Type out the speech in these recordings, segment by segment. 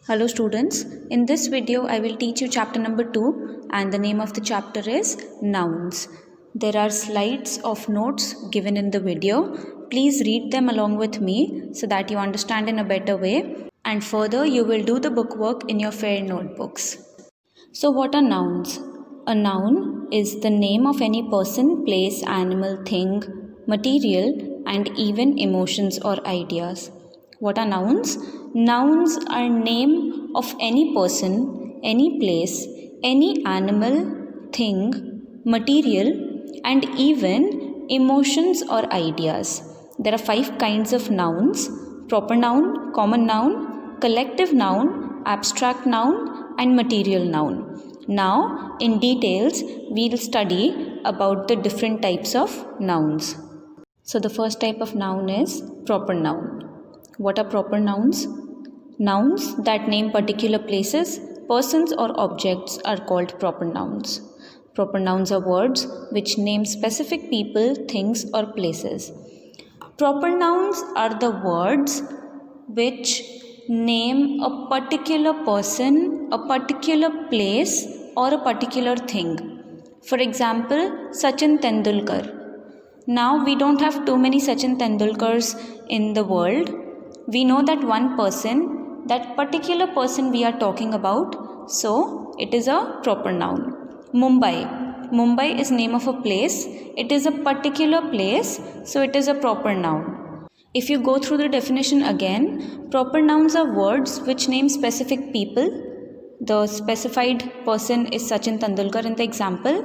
Hello students, in this video I will teach you chapter number 2 and the name of the chapter is Nouns. There are slides of notes given in the video. Please read them along with me so that you understand in a better way, and further you will do the bookwork in your fair notebooks. So what are nouns? A noun is the name of any person, place, animal, thing, material and even emotions or ideas. What are nouns? Nouns are name of any person, any place, any animal, thing, material and even emotions or ideas. There are 5 kinds of nouns: proper noun, common noun, collective noun, abstract noun and material noun. Now in details we will study about the different types of nouns. So the first type of noun is proper noun. What are proper nouns? Nouns that name particular places, persons or objects are called proper nouns. Proper nouns are words which name specific people, things or places. Proper nouns are the words which name a particular person, a particular place or a particular thing. For example, Sachin Tendulkar. Now we don't have too many Sachin Tendulkars in the world. We know that one person, that particular person we are talking about, so it is a proper noun. Mumbai. Mumbai is name of a place. It is a particular place, so it is a proper noun. If you go through the definition again, proper nouns are words which name specific people. The specified person is Sachin Tendulkar in the example.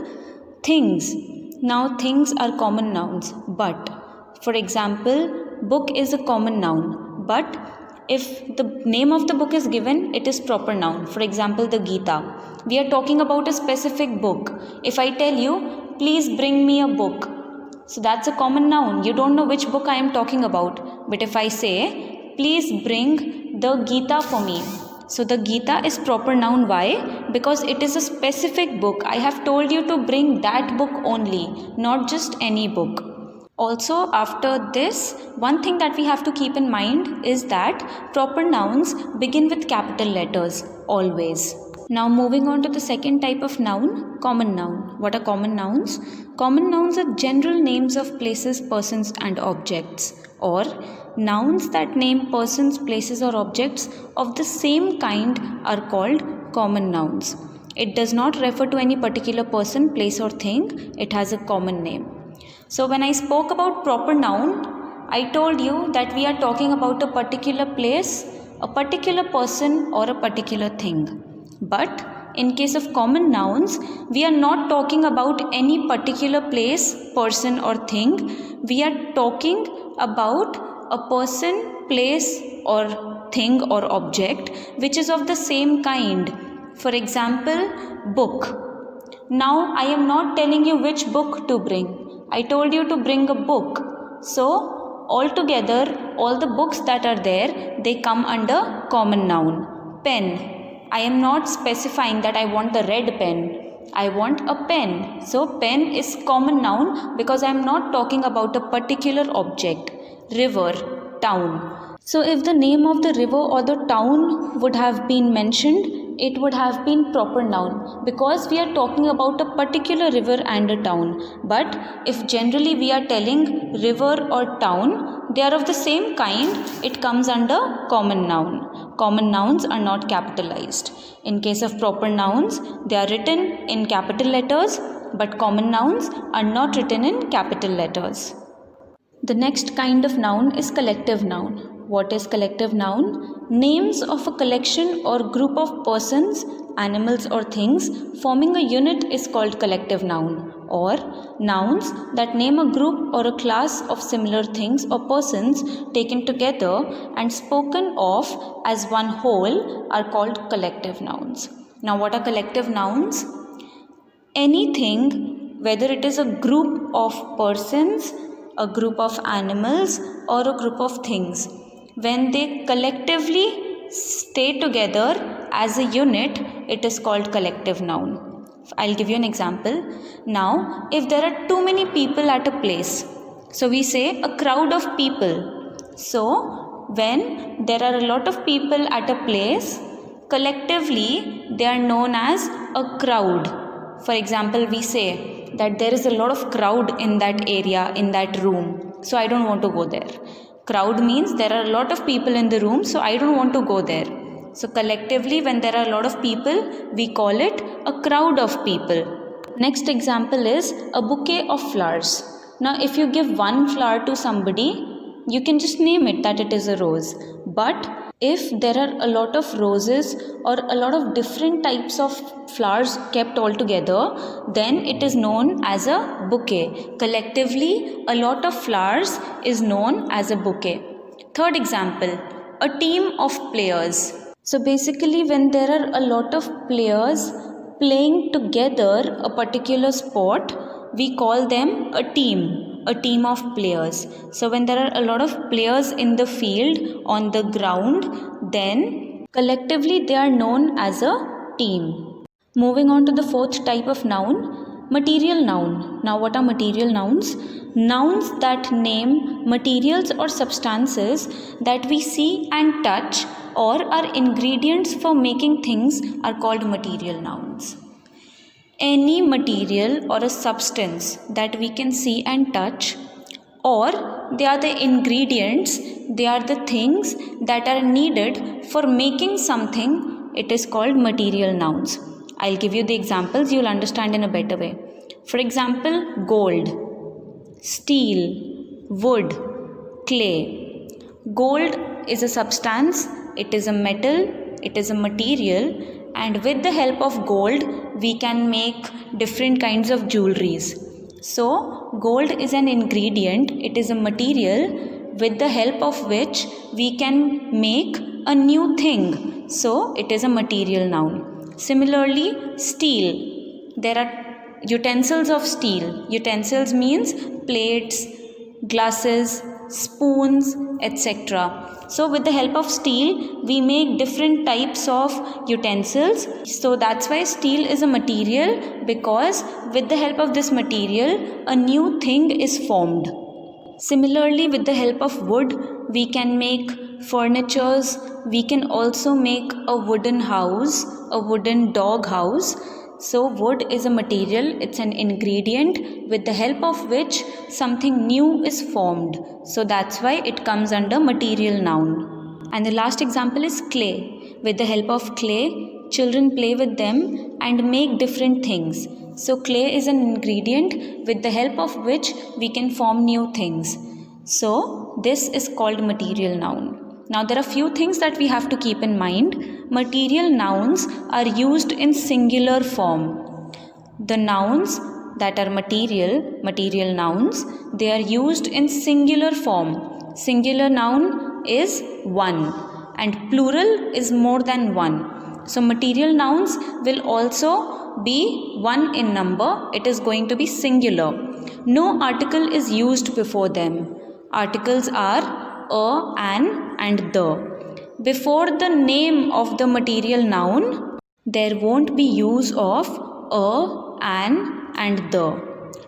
Things. Now things are common nouns, but for example, book is a common noun. But if the name of the book is given, it is proper noun. For example, the Gita. We are talking about a specific book. If I tell you, please bring me a book, so that's a common noun. You don't know which book I am talking about. But if I say, please bring the Gita for me, so the Gita is proper noun. Why? Because it is a specific book. I have told you to bring that book only, not just any book. Also, after this, one thing that we have to keep in mind is that proper nouns begin with capital letters, always. Now moving on to the second type of noun, common noun. What are common nouns? Common nouns are general names of places, persons and objects, or nouns that name persons, places or objects of the same kind are called common nouns. It does not refer to any particular person, place or thing. It has a common name. So when I spoke about proper noun, I told you that we are talking about a particular place, a particular person or a particular thing. But in case of common nouns, we are not talking about any particular place, person or thing. We are talking about a person, place or thing or object which is of the same kind. For example, book. Now I am not telling you which book to bring. I told you to bring a book. So altogether, all the books that are there, they come under common noun. Pen. I am not specifying that I want the red pen. I want a pen. So pen is common noun because I am not talking about a particular object. River, town. So if the name of the river or the town would have been mentioned, it would have been proper noun because we are talking about a particular river and a town. But if generally we are telling river or town, they are of the same kind, it comes under common noun. Common nouns are not capitalized. In case of proper nouns, they are written in capital letters, but common nouns are not written in capital letters. The next kind of noun is collective noun. What is collective noun? Names of a collection or group of persons, animals or things forming a unit is called collective noun. Or nouns that name a group or a class of similar things or persons taken together and spoken of as one whole are called collective nouns. Now what are collective nouns? Anything, whether it is a group of persons, a group of animals or a group of things, when they collectively stay together as a unit, it is called collective noun. I'll give you an example. Now, if there are too many people at a place, so we say a crowd of people. So, when there are a lot of people at a place, collectively they are known as a crowd. For example, we say that there is a lot of crowd in that area, in that room, so I don't want to go there. Crowd means there are a lot of people in the room, so I don't want to go there. So collectively, when there are a lot of people, we call it a crowd of people. Next example is a bouquet of flowers. Now, if you give one flower to somebody, you can just name it that it is a rose. But if there are a lot of roses or a lot of different types of flowers kept all together, then it is known as a bouquet. Collectively, a lot of flowers is known as a bouquet. Third example, a team of players. So basically, when there are a lot of players playing together a particular sport, we call them a team of players. So when there are a lot of players in the field, on the ground, then collectively they are known as a team. Moving on to the fourth type of noun, material noun. Now, what are material nouns? Nouns that name materials or substances that we see and touch or are ingredients for making things are called material nouns. Any material or a substance that we can see and touch, or they are the ingredients, they are the things that are needed for making something, it is called material nouns. I'll give you the examples, you'll understand in a better way. For example, gold, steel, wood, clay. Gold is a substance, it is a metal, it is a material, and with the help of gold we can make different kinds of jewelries. So gold is an ingredient, it is a material with the help of which we can make a new thing. So it is a material noun. Similarly, steel. There are utensils of steel. Utensils means plates, glasses, spoons, etc. So with the help of steel, we make different types of utensils. So that's why steel is a material, because with the help of this material, a new thing is formed. Similarly, with the help of wood, we can make furnitures. We can also make a wooden house, a wooden dog house. So wood is a material, it's an ingredient with the help of which something new is formed. So that's why it comes under material noun. And the last example is clay. With the help of clay, children play with them and make different things. So clay is an ingredient with the help of which we can form new things. So this is called material noun. Now there are few things that we have to keep in mind. Material nouns are used in singular form. The nouns that are material nouns, they are used in singular form. Singular noun is one and plural is more than one. So material nouns will also be one in number. It is going to be singular. No article is used before them. Articles are a, an and the. Before the name of the material noun, there won't be use of a, an and the.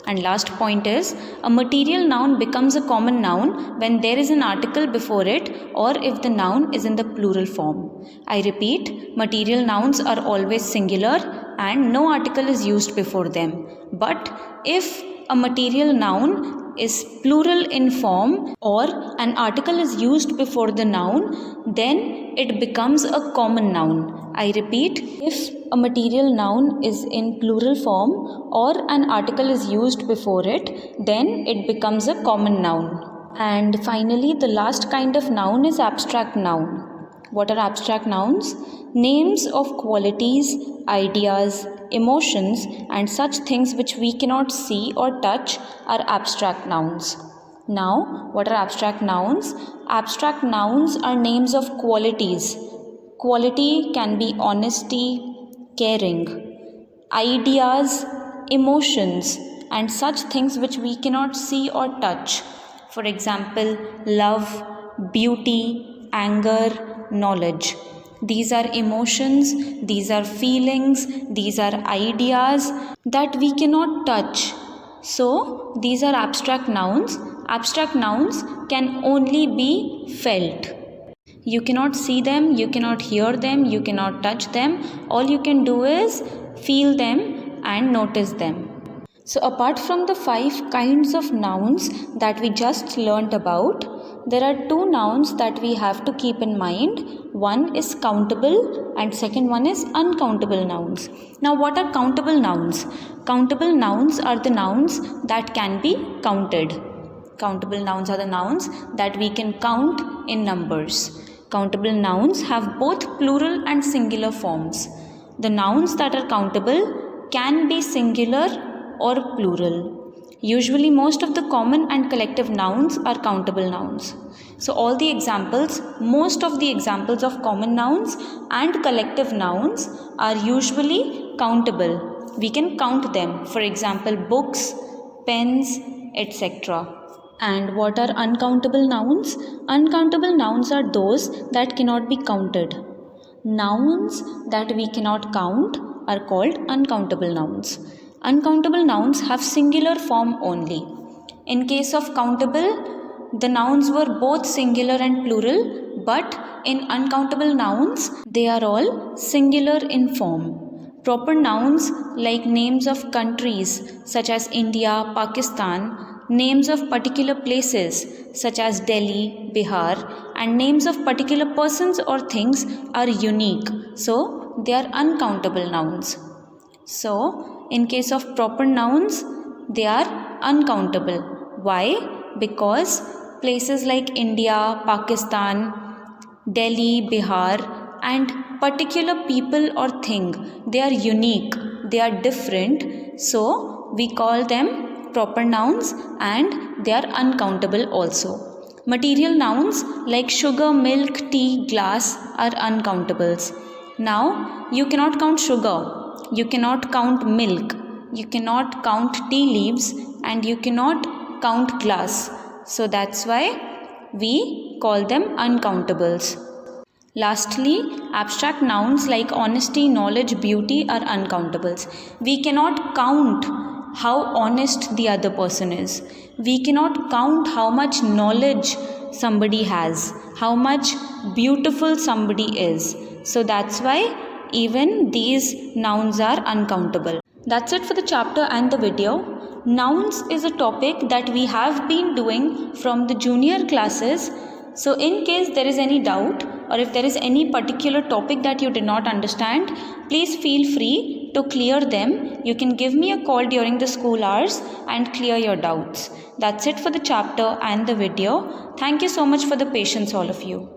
And last point is, a material noun becomes a common noun when there is an article before it or if the noun is in the plural form. I repeat, material nouns are always singular and no article is used before them. But if a material noun is plural in form or an article is used before the noun, then it becomes a common noun. I repeat, if a material noun is in plural form or an article is used before it, then it becomes a common noun. And finally, the last kind of noun is abstract noun. What are abstract nouns? Names of qualities, ideas, emotions and such things which we cannot see or touch are abstract nouns. Now, what are abstract nouns? Abstract nouns are names of qualities. Quality can be honesty, caring, ideas, emotions and such things which we cannot see or touch. For example, love, beauty, anger, knowledge. These are emotions, these are feelings, these are ideas that we cannot touch. So, these are abstract nouns. Abstract nouns can only be felt. You cannot see them, you cannot hear them, you cannot touch them. All you can do is feel them and notice them. So apart from the 5 kinds of nouns that we just learnt about, there are 2 nouns that we have to keep in mind. One is countable and second one is uncountable nouns. Now what are countable nouns? Countable nouns are the nouns that can be counted. Countable nouns are the nouns that we can count in numbers. Countable nouns have both plural and singular forms. The nouns that are countable can be singular or plural. Usually most of the common and collective nouns are countable nouns. So all the examples, most of the examples of common nouns and collective nouns are usually countable. We can count them. For example, books, pens, etc. And what are uncountable nouns? Uncountable nouns are those that cannot be counted. Nouns that we cannot count are called uncountable nouns. Uncountable nouns have singular form only. In case of countable, the nouns were both singular and plural, but in uncountable nouns, they are all singular in form. Proper nouns like names of countries such as India, Pakistan, names of particular places such as Delhi, Bihar, and names of particular persons or things are unique. So, they are uncountable nouns. So, in case of proper nouns, they are uncountable. Why? Because places like India, Pakistan, Delhi, Bihar, and particular people or thing, they are unique, they are different. So, we call them proper nouns and they are uncountable also. Material nouns like sugar, milk, tea, glass are uncountables. Now, you cannot count sugar. You cannot count milk, you cannot count tea leaves, and you cannot count glass. So that's why we call them uncountables. Lastly, abstract nouns like honesty, knowledge, beauty are uncountables. We cannot count how honest the other person is. We cannot count how much knowledge somebody has, how much beautiful somebody is. So that's why even these nouns are uncountable. That's it for the chapter and the video. Nouns is a topic that we have been doing from the junior classes. So in case there is any doubt or if there is any particular topic that you did not understand, please feel free to clear them. You can give me a call during the school hours and clear your doubts. That's it for the chapter and the video. Thank you so much for the patience, all of you.